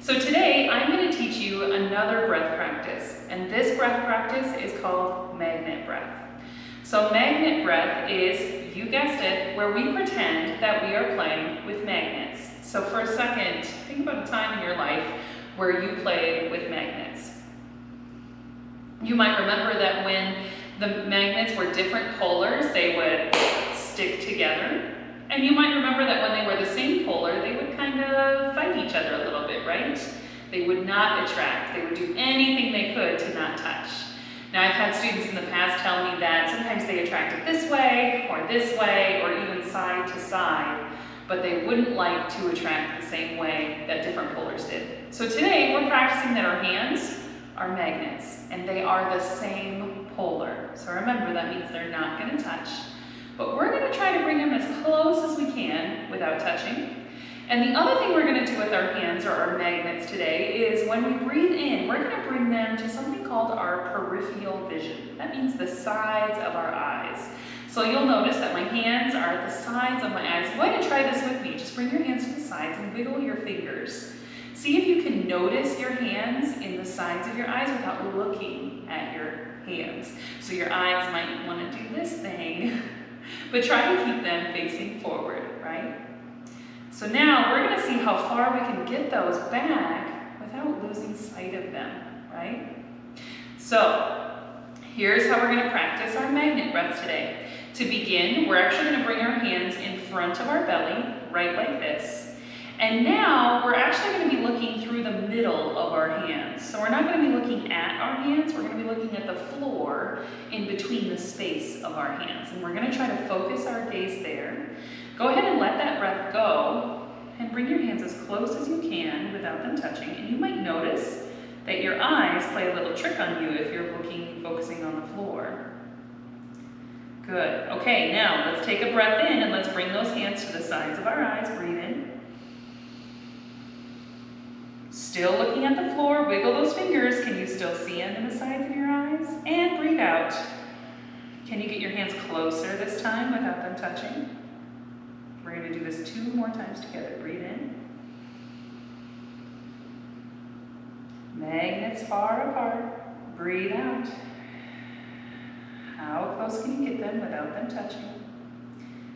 So today I'm going to teach you another breath practice, and this breath practice is called magnet breath. So magnet breath is, you guessed it, where we pretend that we are playing with magnets. So for a second, think about a time in your life where you played with magnets. You might remember that when the magnets were different polars, they would stick together. And you might remember that when they were the same polar, they would kind of fight each other a little bit, right? They would not attract. They would do anything they could to not touch. Now, I've had students in the past tell me that sometimes they attracted this way, or even side to side, but they wouldn't like to attract the same way that different polars did. So today, we're practicing that our hands are magnets, and they are the same polar. So remember, that means they're not going to touch. But we're going to try to bring them as close as we can without touching. And the other thing we're going to do with our hands or our magnets today is when we breathe in, we're going to bring them to something called our peripheral vision. That means the sides of our eyes. So you'll notice that my hands are at the sides of my eyes. Go ahead and try this with me. Just bring your hands to the sides and wiggle your fingers. See if you can notice your hands in the sides of your eyes without looking at your hands. So your eyes might want to do this thing. But try to keep them facing forward, right? So now we're going to see how far we can get those back without losing sight of them, right? So here's how we're going to practice our magnet breath today. To begin, we're actually going to bring our hands in front of our belly, right like this. And now we're actually going to be looking through the middle of our hands. So we're not going to be looking at our hands, we're going to be looking at the floor in between the space of our hands. And we're going to try to focus our gaze there. Go ahead and let that breath go and bring your hands as close as you can without them touching. And you might notice that your eyes play a little trick on you if you're focusing on the floor. Good. Okay, now let's take a breath in and let's bring those hands to the sides of our eyes. Breathe in. Still looking at the floor, wiggle those fingers. Can you still see under the sides of your eyes? And breathe out. Can you get your hands closer this time without them touching? We're going to do this 2 more times together. Breathe in. Magnets far apart. Breathe out. How close can you get them without them touching?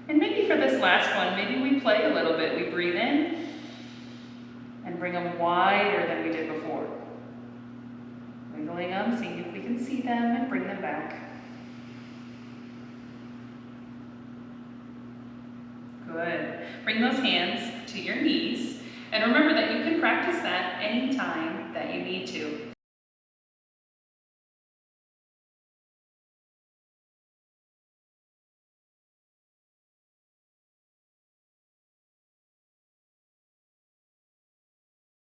And maybe for this last one, maybe we play a little bit. We breathe in and bring them wider than we did before. Wiggling them, seeing if we can see them and bring them back. Good. Bring those hands to your knees. And remember that you can practice that anytime that you need to.